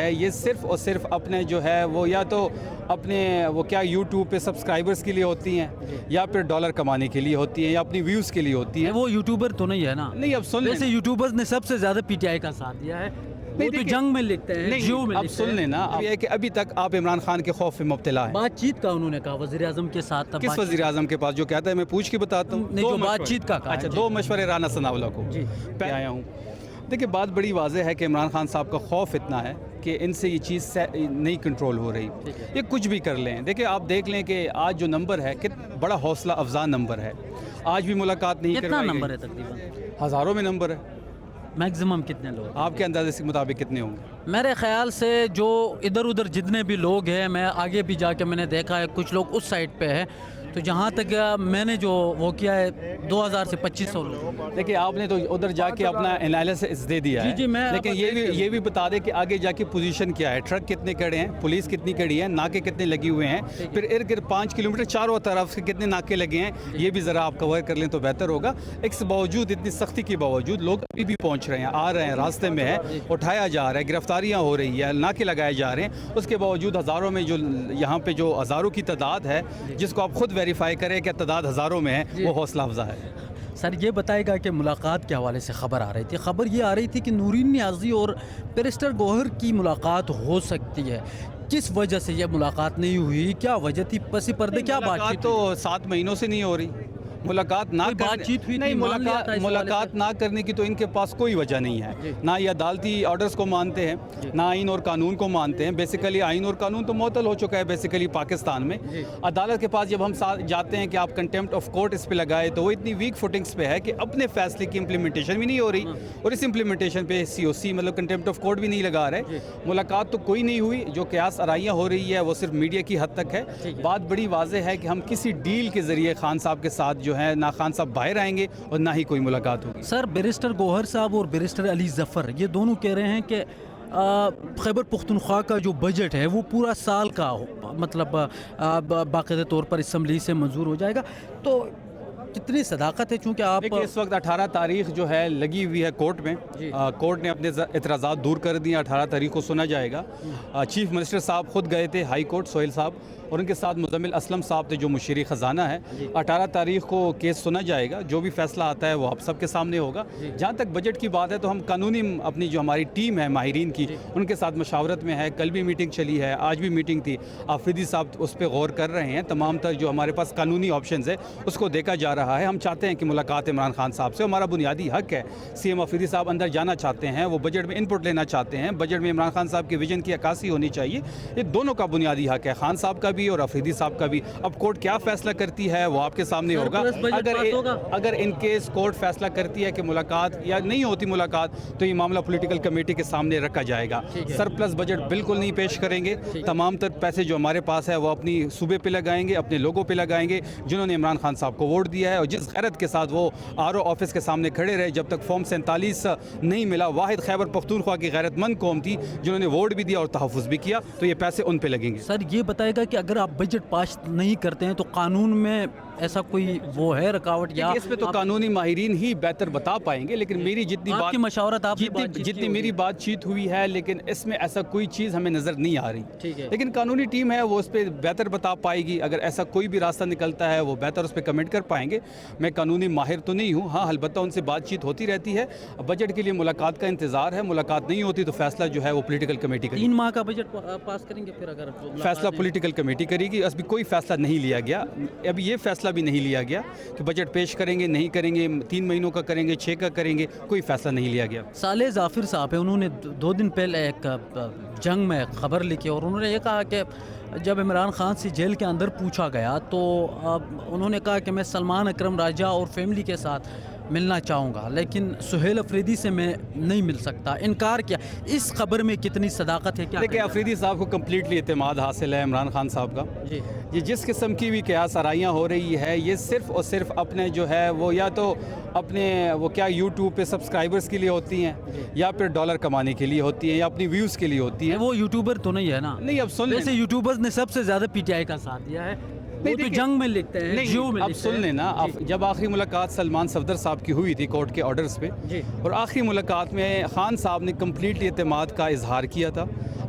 ہے یہ صرف اور صرف اپنے جو ہے وہ یا تو اپنے وہ کیا یوٹیوب پہ سبسکرائبرز کے لیے ہوتی ہیں یا پھر ڈالر کمانے کے لیے ہوتی ہیں یا اپنی ویوز کے لیے ہوتی ہیں. وہ یوٹیوبر تو نہیں ہے نا. نہیں اب سن لیں, ویسے یوٹیوبرز نے سب سے زیادہ پی ٹی آئی کا ساتھ دیا ہے. وہ تو جنگ میں لکھتے ہیں, جیو میں اب لکھتے سن ہیں. لینا یہ ہے کہ ابھی تک آپ عمران خان کے خوف میں مبتلا ہیں. بات چیت کا انہوں نے کہا وزیر اعظم کے ساتھ. کس وزیر اعظم کے پاس جو کہتا ہے میں پوچھ کے بتاتا ہوں. نہیں, جو بات چیت کا کہا. اچھا, 2 مشورے رانا ثناءاللہ کو پہ آیا ہوں. دیکھیں بات بڑی واضح ہے کہ عمران خان صاحب کا خوف اتنا ہے کہ ان سے یہ چیز نہیں کنٹرول ہو رہی. یہ کچھ بھی کر لیں. دیکھیں آپ دیکھ لیں کہ آج جو نمبر ہے بڑا حوصلہ افزا نمبر ہے. آج بھی ملاقات نہیں کتنا نمبر ہے تقریباً؟ ہزاروں میں نمبر ہے. میکسیمم کتنے لوگ آپ کے اندازے کے مطابق کتنے ہوں گے؟ میرے خیال سے جو ادھر ادھر جتنے بھی لوگ ہیں, میں آگے بھی جا کے میں نے دیکھا ہے کچھ لوگ اس سائڈ پہ ہے, تو جہاں تک میں نے جو وہ کیا ہے 2000 سے 2500 لوگ. دیکھیں آپ نے تو ادھر جا کے اپنا انالیسس دے دیا ہے. جی میں لیکن یہ بھی بتا دیں کہ آگے جا کے پوزیشن کیا ہے, ٹرک کتنے کھڑے ہیں, پولیس کتنی کھڑی ہے, ناکے کتنے لگے ہوئے ہیں, پھر ارد گرد 5 کلومیٹر چاروں طرف سے کتنے ناکے لگے ہیں, یہ بھی ذرا آپ کور کر لیں تو بہتر ہوگا. اس باوجود اتنی سختی کے باوجود لوگ ابھی بھی پہنچ رہے ہیں, آ رہے ہیں, راستے میں ہے, اٹھایا جا رہا ہے, گرفتاریاں ہو رہی ہے, ناکے لگائے جا رہے ہیں. اس کے باوجود ہزاروں میں جو یہاں پہ جو ہزاروں کی تعداد ہے جس کو آپ خود ویریفائی کریں کہ تعداد ہزاروں میں ہے, وہ حوصلہ افزا ہے. سر یہ بتائے گا کہ ملاقات کے حوالے سے خبر آ رہی تھی, خبر یہ آ رہی تھی کہ نورین نیازی اور بیرسٹر گوہر کی ملاقات ہو سکتی ہے. کس وجہ سے یہ ملاقات نہیں ہوئی, کیا وجہ تھی پس پردے, کیا بات چیت؟ تو 7 مہینوں سے نہیں ہو رہی. ملاقات نہ ملاقات نہ کرنے کی تو ان کے پاس کوئی وجہ نہیں ہے. نہ یہ عدالتی آرڈرز کو مانتے ہیں, نہ آئین اور قانون کو مانتے ہیں. بیسیکلی آئین اور قانون تو معطل ہو چکا ہے بیسیکلی پاکستان میں. عدالت کے پاس جب ہم جاتے ہیں کہ آپ کنٹیمپٹ آف کورٹ اس پہ لگائے تو وہ اتنی ویک فوٹنگز پہ ہے کہ اپنے فیصلے کی امپلیمنٹیشن بھی نہیں ہو رہی, اور اس امپلیمنٹیشن پہ COC مطلب کنٹیمپٹ آف کورٹ بھی نہیں لگا رہے. ملاقات تو کوئی نہیں ہوئی. جو قیاس آرائیاں ہو رہی ہے وہ صرف میڈیا کی حد تک ہے. بات بڑی واضح ہے کہ ہم کسی ڈیل کے ذریعے خان صاحب کے ساتھ جو ہے نہ خان صاحب باہر آئیں گے اور نہ ہی کوئی ملاقات ہوگی. سر بیرسٹر گوہر صاحب اور بیرسٹر علی ظفر یہ دونوں کہہ رہے ہیں کہ خیبر پختونخوا کا جو بجٹ ہے وہ پورا سال کا مطلب باقاعدہ طور پر اسمبلی سے منظور ہو جائے گا. تو کتنی صداقت ہے, چونکہ آپ اس وقت 18 تاریخ جو ہے لگی ہوئی ہے کورٹ میں. کورٹ نے اپنے اعتراضات دور کر دیے. 18 تاریخ کو سنا جائے گا. چیف منسٹر صاحب خود گئے تھے ہائی کورٹ, سہیل صاحب, اور ان کے ساتھ مزمل اسلم صاحب تھے جو مشیر خزانہ ہے. 18 تاریخ کو کیس سنا جائے گا. جو بھی فیصلہ آتا ہے وہ آپ سب کے سامنے ہوگا. جہاں تک بجٹ کی بات ہے تو ہم قانونی اپنی جو ہماری ٹیم ہے ماہرین کی ان کے ساتھ مشاورت میں ہے. کل بھی میٹنگ چلی ہے, آج بھی میٹنگ تھی. آفریدی صاحب اس پہ غور کر رہے ہیں. تمام تر جو ہمارے پاس قانونی آپشنز ہے اس کو دیکھا جا رہا ہے. ہم چاہتے ہیں کہ ملاقات عمران خان صاحب سے, ہمارا بنیادی حق ہے. CM آفریدی صاحب اندر جانا چاہتے ہیں, وہ بجٹ میں انپٹ لینا چاہتے ہیں. بجٹ میں عمران خان صاحب کی ویژن کی عکاسی ہونی چاہیے. یہ دونوں کا بنیادی حق ہے, خان صاحب کا بھی اور آفریدی صاحب کا بھی. اب کورٹ کیا فیصلہ کرتی ہے وہ آپ کے سامنے ہوگا. اگر ان کیس کورٹ فیصلہ کرتی ہے کہ ملاقات یا نہیں ہوتی ملاقات تو یہ معاملہ پولیٹیکل کمیٹی کے سامنے رکھا جائے گا. سرپلس بجٹ بالکل نہیں پیش کریں گے. تمام تر پیسے جو ہمارے پاس ہے وہ اپنی صوبے پہ لگائیں گے, اپنے لوگوں پہ لگائیں گے جنہوں نے عمران خان صاحب کو ووٹ دیا ہے. اور جس غیرت کے ساتھ وہ RO آفس کے سامنے کھڑے رہے جب تک فارم 47 نہیں ملا, واحد خیبر پختونخوا کی غیرت مند قوم تھی جنہوں نے ووٹ بھی دیا اور تحفظ بھی کیا, تو یہ پیسے ان پہ لگیں گے. سر یہ بتائے گا کہ اگر آپ بجٹ پاس نہیں کرتے ہیں تو قانون میں ایسا کوئی وہ ہے رکاوٹ, یا اس پہ تو قانونی ماہرین ہی بہتر بتا پائیں گے. لیکن میری جتنی بات مشاورت جتنی میری بات چیت ہوئی ہے, لیکن اس میں ایسا کوئی چیز ہمیں نظر نہیں آ رہی. لیکن قانونی ٹیم ہے وہ اس پہ بہتر بتا پائے گی. اگر ایسا کوئی بھی راستہ نکلتا ہے وہ بہتر اس پہ کمنٹ کر پائیں گے. میں قانونی ماہر تو نہیں ہوں, ہاں البتہ ان سے بات چیت ہوتی رہتی ہے. بجٹ کے لیے ملاقات کا انتظار ہے. ملاقات نہیں ہوتی تو فیصلہ جو ہے وہ پولیٹیکل کمیٹی کرے گی. 3 ماہ کا بجٹ پاس کریں گے, پھر اگر فیصلہ پولیٹیکل کمیٹی کرے گی. ابھی کوئی فیصلہ نہیں لیا گیا. ابھی یہ فیصلہ بھی نہیں لیا گیا کہ بجٹ پیش کریں گے نہیں کریں گے, 3 مہینوں کا کریں گے 6 کا کریں گے, کوئی فیصلہ نہیں لیا گیا. صالح ظافر صاحب ہیں, انہوں نے 2 دن پہلے ایک جنگ میں خبر لکھی اور انہوں نے یہ کہا کہ جب عمران خان سے جیل کے اندر پوچھا گیا تو انہوں نے کہا کہ میں سلمان اکرم راجہ اور فیملی کے ساتھ ملنا چاہوں گا, لیکن سہیل افریدی سے میں نہیں مل سکتا, انکار کیا. اس خبر میں کتنی صداقت ہے؟ کیا دیکھیں افریدی صاحب کو کمپلیٹلی اعتماد حاصل ہے عمران خان صاحب کا. یہ جس قسم کی بھی قیاس آرائیاں ہو رہی ہے یہ صرف اور صرف اپنے جو ہے وہ یا تو اپنے وہ کیا یوٹیوب پہ سبسکرائبرز کے لیے ہوتی ہیں یا پھر ڈالر کمانے کے لیے ہوتی ہیں یا اپنی ویوز کے لیے ہوتی ہیں. وہ یوٹیوبر تو نہیں ہے نا. نہیں اب سن لیں, ویسے یوٹیوبرز نے سب سے زیادہ PTI کا ساتھ دیا ہے. وہ تو جنگ میں لکھتے ہیں, جیو میں. اب سن لینا, جب آخری ملاقات سلمان صفدر صاحب کی ہوئی تھی کورٹ کے آرڈرز پہ, اور آخری ملاقات میں خان صاحب نے کمپلیٹلی اعتماد کا اظہار کیا تھا.